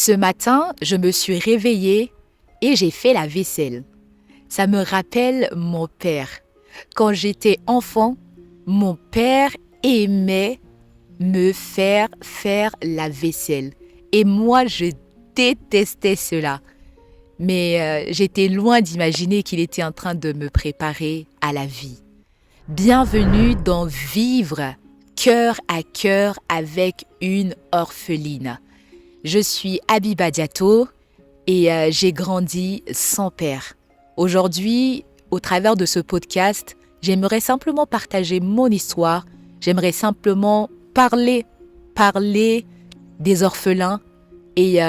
Ce matin, je me suis réveillée et j'ai fait la vaisselle. Ça me rappelle mon père. Quand j'étais enfant, mon père aimait me faire la vaisselle. Et moi, je détestais cela. Mais j'étais loin d'imaginer qu'il était en train de me préparer à la vie. Bienvenue dans Vivre cœur à cœur avec une orpheline. Je suis Habiba Diato et j'ai grandi sans père. Aujourd'hui, au travers de ce podcast, j'aimerais simplement partager mon histoire. J'aimerais simplement parler des orphelins et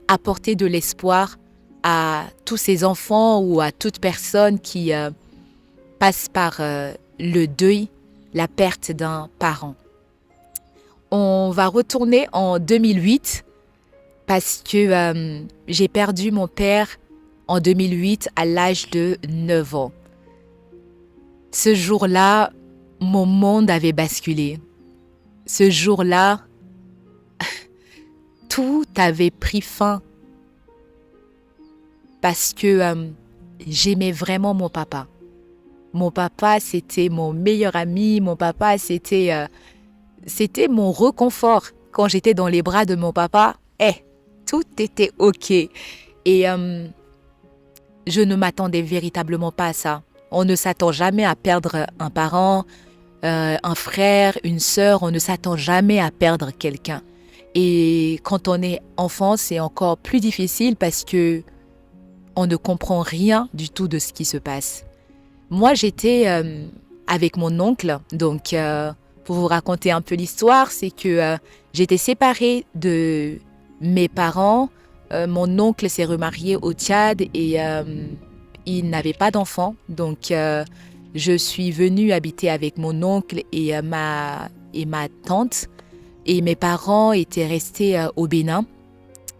apporter de l'espoir à tous ces enfants ou à toute personne qui passe par le deuil, la perte d'un parent. On va retourner en 2008 parce que j'ai perdu mon père en 2008 à l'âge de 9 ans. Ce jour-là, mon monde avait basculé. Ce jour-là, tout avait pris fin parce que j'aimais vraiment mon papa. Mon papa, c'était mon meilleur ami. Mon papa, c'était mon réconfort. Quand j'étais dans les bras de mon papa, tout était OK. Et je ne m'attendais véritablement pas à ça. On ne s'attend jamais à perdre un parent, un frère, une sœur. On ne s'attend jamais à perdre quelqu'un. Et quand on est enfant, c'est encore plus difficile parce que on ne comprend rien du tout de ce qui se passe. Moi, j'étais avec mon oncle. Donc, pour vous raconter un peu l'histoire, c'est que j'étais séparée de mes parents. Mon oncle s'est remarié au Tchad et il n'avait pas d'enfant. Donc, je suis venue habiter avec mon oncle et ma tante. Et mes parents étaient restés au Bénin.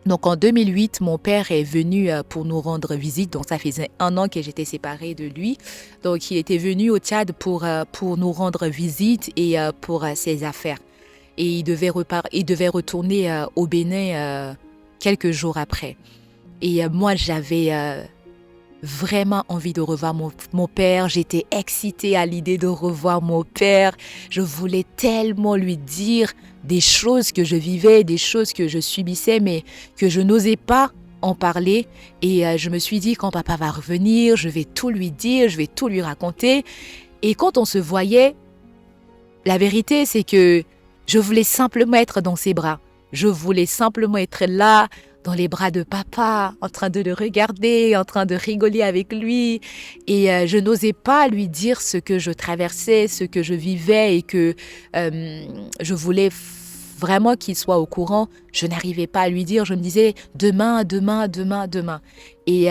Donc, en 2008, mon père est venu pour nous rendre visite. Donc, ça faisait 1 an que j'étais séparée de lui. Donc, il était venu au Tchad pour nous rendre visite et pour ses affaires. Et il devait retourner au Bénin quelques jours après. Et moi, j'avais vraiment envie de revoir mon père. J'étais excitée à l'idée de revoir mon père. Je voulais tellement lui dire des choses que je vivais, des choses que je subissais, mais que je n'osais pas en parler. Et je me suis dit, quand papa va revenir, je vais tout lui dire, je vais tout lui raconter. Et quand on se voyait, la vérité, c'est que je voulais simplement être dans ses bras. Je voulais simplement être là, dans les bras de papa, en train de le regarder, en train de rigoler avec lui. Et je n'osais pas lui dire ce que je traversais, ce que je vivais et que je voulais vraiment qu'il soit au courant. Je n'arrivais pas à lui dire. Je me disais demain. Et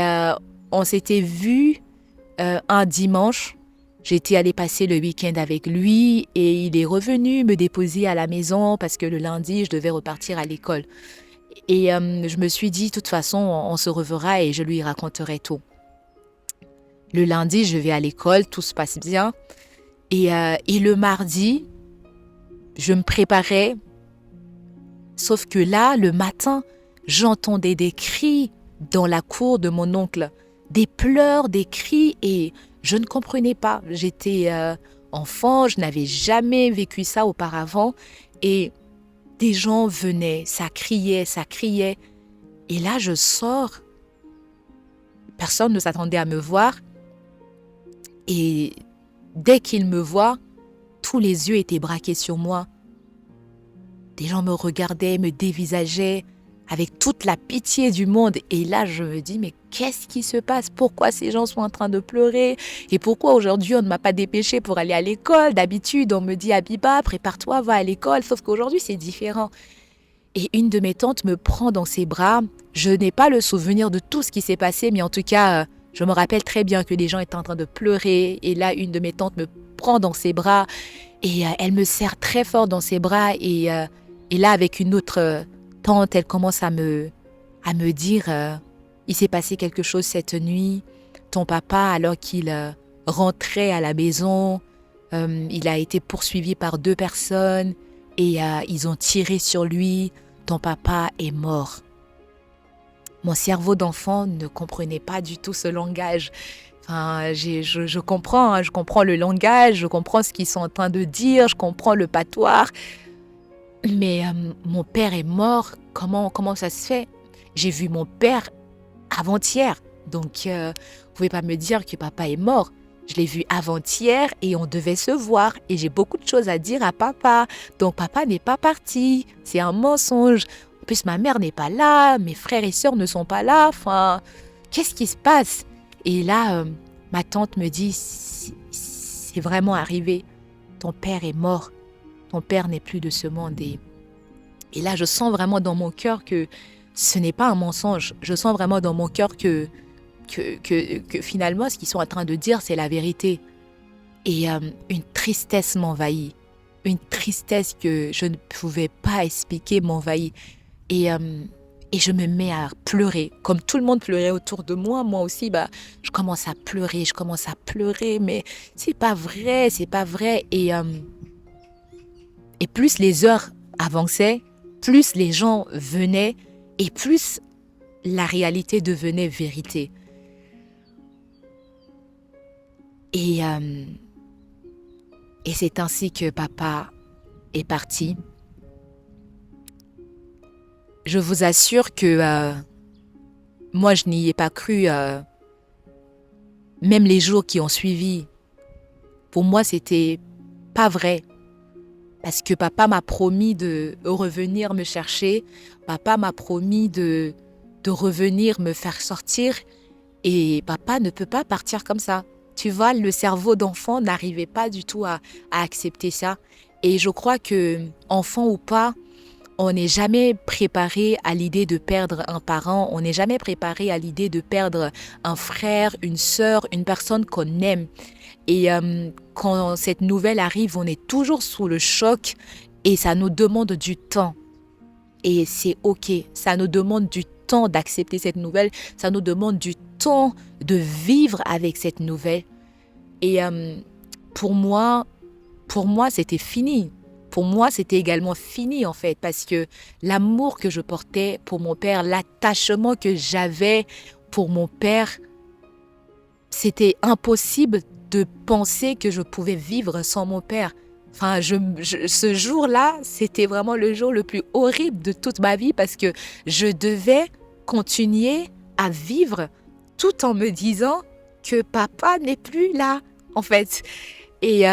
on s'était vu un dimanche. J'étais allée passer le week-end avec lui et il est revenu me déposer à la maison parce que le lundi, je devais repartir à l'école. Et je me suis dit, de toute façon, on se reverra et je lui raconterai tout. Le lundi, je vais à l'école, tout se passe bien. Et le mardi, je me préparais. Sauf que là, le matin, j'entendais des cris dans la cour de mon oncle. Des pleurs, des cris et je ne comprenais pas. J'étais enfant, je n'avais jamais vécu ça auparavant. Et des gens venaient, ça criait. Et là, je sors. Personne ne s'attendait à me voir. Et dès qu'ils me voient, tous les yeux étaient braqués sur moi. Des gens me regardaient, me dévisageaient avec toute la pitié du monde. Et là, je me dis, mais qu'est-ce qui se passe? Pourquoi ces gens sont en train de pleurer? Et pourquoi aujourd'hui, on ne m'a pas dépêché pour aller à l'école? D'habitude, on me dit, Habiba, prépare-toi, va à l'école. Sauf qu'aujourd'hui, c'est différent. Et une de mes tantes me prend dans ses bras. Je n'ai pas le souvenir de tout ce qui s'est passé, mais en tout cas, je me rappelle très bien que les gens étaient en train de pleurer. Et là, une de mes tantes me prend dans ses bras et elle me serre très fort dans ses bras. Et là, avec une autre tante, elle commence à me dire il s'est passé quelque chose cette nuit. Ton papa, alors qu'il rentrait à la maison, il a été poursuivi par 2 personnes et ils ont tiré sur lui. Ton papa est mort. Mon cerveau d'enfant ne comprenait pas du tout ce langage. Enfin, je comprends, hein, je comprends le langage, je comprends ce qu'ils sont en train de dire, je comprends le patois. Mais mon père est mort, comment ça se fait? J'ai vu mon père avant-hier. Donc, vous pouvez pas me dire que papa est mort. Je l'ai vu avant-hier et on devait se voir. Et j'ai beaucoup de choses à dire à papa. Donc, papa n'est pas parti. C'est un mensonge. En plus, ma mère n'est pas là. Mes frères et sœurs ne sont pas là. Enfin, qu'est-ce qui se passe? Et là, ma tante me dit, c'est vraiment arrivé. Ton père est mort. Ton père n'est plus de ce monde. Et là, je sens vraiment dans mon cœur que ce n'est pas un mensonge. Je sens vraiment dans mon cœur que finalement, ce qu'ils sont en train de dire, c'est la vérité. Et une tristesse m'envahit. Une tristesse que je ne pouvais pas expliquer m'envahit. Et je me mets à pleurer. Comme tout le monde pleurait autour de moi, moi aussi, je commence à pleurer. Mais c'est pas vrai, c'est pas vrai. Et plus les heures avançaient, plus les gens venaient et plus la réalité devenait vérité. Et c'est ainsi que papa est parti. Je vous assure que moi, je n'y ai pas cru, même les jours qui ont suivi. Pour moi, c'était pas vrai. Parce que papa m'a promis de revenir me chercher. Papa m'a promis de revenir me faire sortir. Et papa ne peut pas partir comme ça. Tu vois, le cerveau d'enfant n'arrivait pas du tout à accepter ça. Et je crois que, enfant ou pas, on n'est jamais préparé à l'idée de perdre un parent. On n'est jamais préparé à l'idée de perdre un frère, une sœur, une personne qu'on aime. Et quand cette nouvelle arrive, on est toujours sous le choc et ça nous demande du temps. Et c'est OK, ça nous demande du temps d'accepter cette nouvelle, ça nous demande du temps de vivre avec cette nouvelle. Et pour moi, c'était fini. Pour moi, c'était également fini en fait, parce que l'amour que je portais pour mon père, l'attachement que j'avais pour mon père, c'était impossible de penser que je pouvais vivre sans mon père. Enfin, ce jour-là, c'était vraiment le jour le plus horrible de toute ma vie parce que je devais continuer à vivre tout en me disant que papa n'est plus là, en fait. Et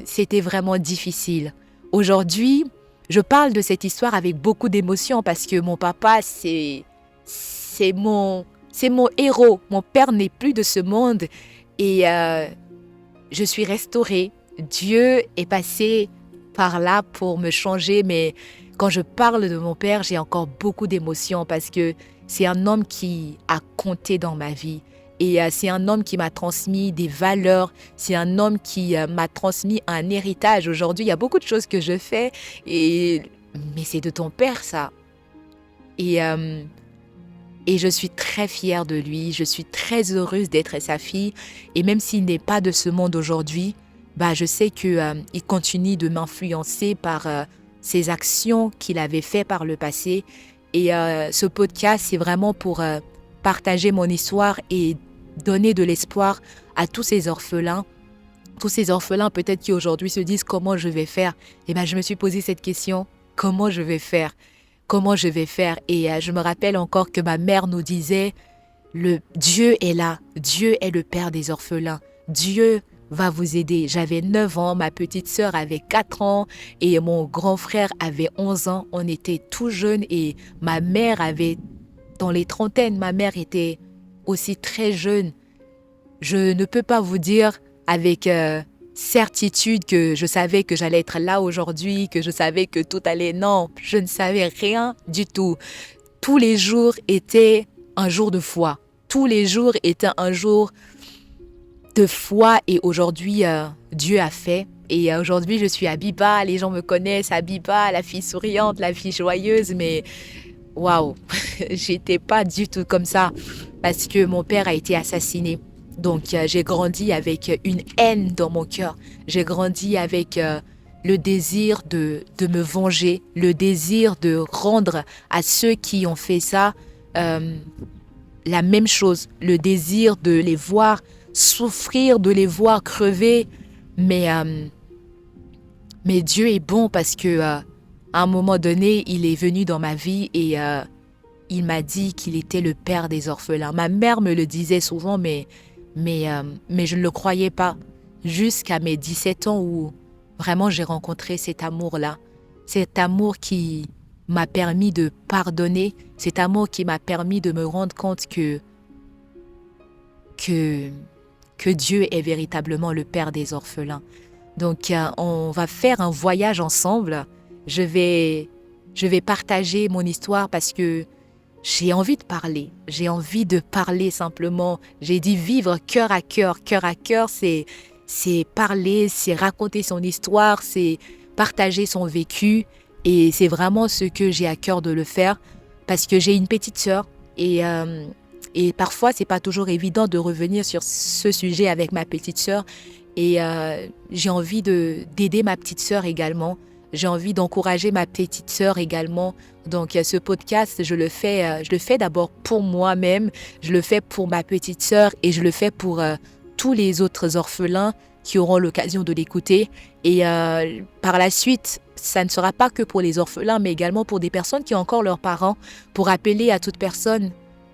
c'était vraiment difficile. Aujourd'hui, je parle de cette histoire avec beaucoup d'émotion parce que mon papa, c'est mon héros. Mon père n'est plus de ce monde et je suis restaurée. Dieu est passé par là pour me changer, mais quand je parle de mon père, j'ai encore beaucoup d'émotions parce que c'est un homme qui a compté dans ma vie. Et c'est un homme qui m'a transmis des valeurs, c'est un homme qui m'a transmis un héritage. Aujourd'hui, il y a beaucoup de choses que je fais, mais c'est de ton père ça. Et je suis très fière de lui, je suis très heureuse d'être sa fille. Et même s'il n'est pas de ce monde aujourd'hui, je sais qu'il continue de m'influencer par ses actions qu'il avait faites par le passé. Et ce podcast, c'est vraiment pour partager mon histoire et donner de l'espoir à tous ces orphelins. Tous ces orphelins peut-être qui aujourd'hui se disent comment je vais faire. Je me suis posé cette question, comment je vais faire? Comment je vais faire? Et je me rappelle encore que ma mère nous disait, Dieu est là, Dieu est le père des orphelins, Dieu va vous aider. J'avais 9 ans, ma petite sœur avait 4 ans et mon grand frère avait 11 ans. On était tout jeunes et ma mère avait dans les trentaines, ma mère était aussi très jeune. Je ne peux pas vous dire avec certitude que je savais que j'allais être là aujourd'hui, que je savais que tout allait. Non, je ne savais rien du tout. Tous les jours étaient un jour de foi. Tous les jours étaient un jour de foi et aujourd'hui, Dieu a fait. Et aujourd'hui, je suis Abiba, les gens me connaissent, Abiba, la fille souriante, la fille joyeuse, mais waouh, j'étais pas du tout comme ça parce que mon père a été assassiné. Donc, j'ai grandi avec une haine dans mon cœur. J'ai grandi avec le désir de me venger, le désir de rendre à ceux qui ont fait ça la même chose, le désir de les voir souffrir, de les voir crever. Mais Dieu est bon parce que à un moment donné, il est venu dans ma vie et il m'a dit qu'il était le père des orphelins. Ma mère me le disait souvent, mais je ne le croyais pas. Jusqu'à mes 17 ans où vraiment j'ai rencontré cet amour-là. Cet amour qui m'a permis de pardonner. Cet amour qui m'a permis de me rendre compte que Dieu est véritablement le père des orphelins. Donc, on va faire un voyage ensemble. Je vais partager mon histoire parce que j'ai envie de parler. J'ai envie de parler simplement. J'ai dit vivre cœur à cœur. Cœur à cœur, c'est parler, c'est raconter son histoire, c'est partager son vécu. Et c'est vraiment ce que j'ai à cœur de le faire parce que j'ai une petite sœur et parfois, c'est pas toujours évident de revenir sur ce sujet avec ma petite sœur. Et j'ai envie d'aider ma petite sœur également. J'ai envie d'encourager ma petite sœur également. Donc, ce podcast, je le fais d'abord pour moi-même. Je le fais pour ma petite sœur et je le fais pour tous les autres orphelins qui auront l'occasion de l'écouter. Et par la suite, ça ne sera pas que pour les orphelins, mais également pour des personnes qui ont encore leurs parents, pour appeler à toute personne.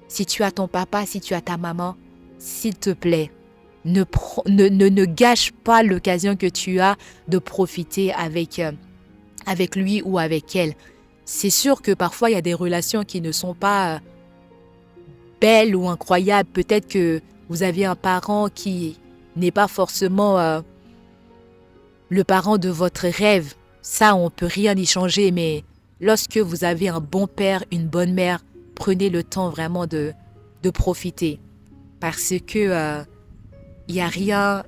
Si tu as ton papa, si tu as ta maman, s'il te plaît, ne gâche pas l'occasion que tu as de profiter avec lui ou avec elle. C'est sûr que parfois, il y a des relations qui ne sont pas belles ou incroyables. Peut-être que vous avez un parent qui n'est pas forcément le parent de votre rêve. Ça, on ne peut rien y changer, mais lorsque vous avez un bon père, une bonne mère, prenez le temps vraiment de profiter. Parce que il y a rien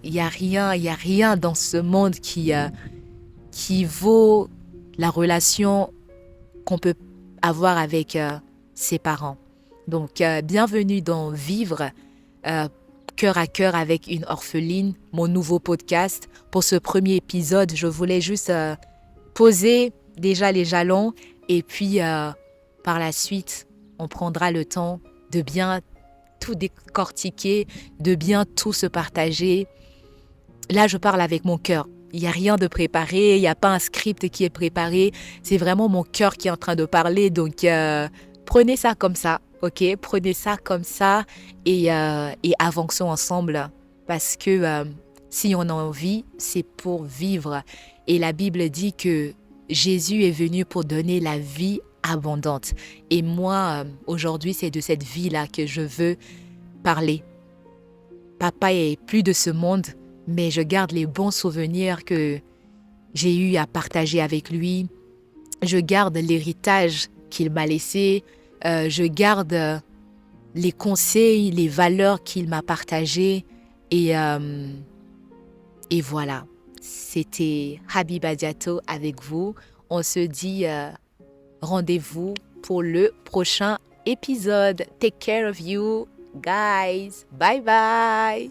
dans ce monde qui vaut la relation qu'on peut avoir avec ses parents. Donc, bienvenue dans Vivre cœur à cœur avec une orpheline, mon nouveau podcast. Pour ce premier épisode, je voulais juste poser déjà les jalons et puis par la suite, on prendra le temps de bien tout décortiquer, de bien tout se partager. Là, je parle avec mon cœur. Il n'y a rien de préparé, il n'y a pas un script qui est préparé. C'est vraiment mon cœur qui est en train de parler. Donc, prenez ça comme ça, ok? Prenez ça comme ça et avançons ensemble. Parce que si on a envie, c'est pour vivre. Et la Bible dit que Jésus est venu pour donner la vie abondante. Et moi, aujourd'hui, c'est de cette vie-là que je veux parler. Papa est plus de ce monde, mais je garde les bons souvenirs que j'ai eu à partager avec lui. Je garde l'héritage qu'il m'a laissé. Je garde les conseils, les valeurs qu'il m'a partagées. Et voilà, c'était Habiba Diato avec vous. On se dit rendez-vous pour le prochain épisode. Take care of you, guys. Bye bye.